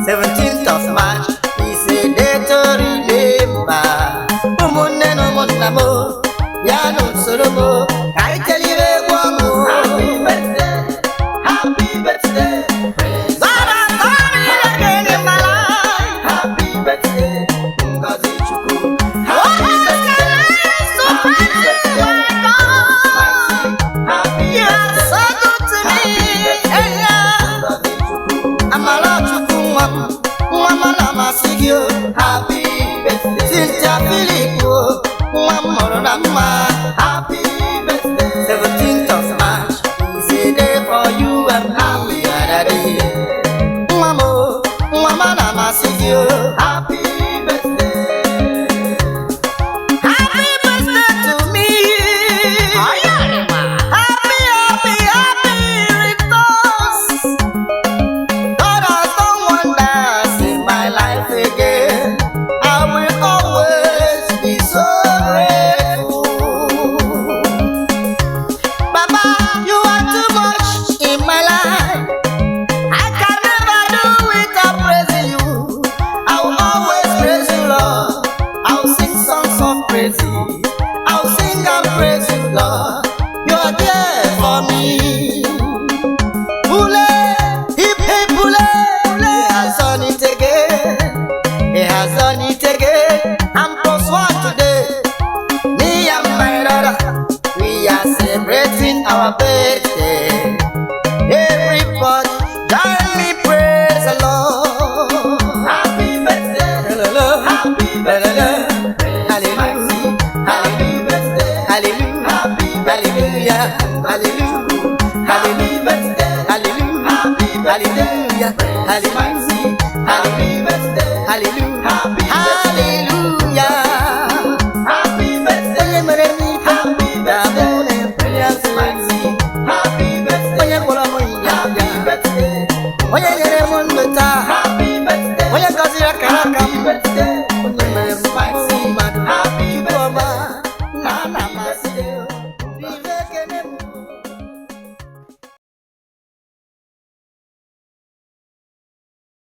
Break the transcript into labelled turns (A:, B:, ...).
A: 17th of March is a day to remember. Umunne no munamo, ya no soromo. I tell you one more. Happy birthday, happy birthday. God has done it again in my life. Happy birthday, Ngozi Chukwu. Happy birthday, happy birthday. Happy birthday, you are so good to me. Ngozi Chukwu. Amala Chukwu. Mama Sigio, happy birthday. Cynthia Philippo, Mama, happy birthday. 17th of March is a day for you and happy birthday. Mama Sigio, happy birthday. Happy birthday to me. Happy returns. God has done wonders in my life again. I will always be so grateful. Baba, you are too much in my life. I can never do without praising you. I will always praise you, Lord. I'll sing songs of praise. I'll sing and praise you, Lord. You are there for me. I'm plus one today. Me and my brother, we are celebrating our birthday. Everybody, join me, praise the Lord. Happy birthday, happy birthday, hallelujah, happy birthday, hallelujah, hallelujah, hallelujah, happy birthday, hallelujah, hallelujah, hallelujah.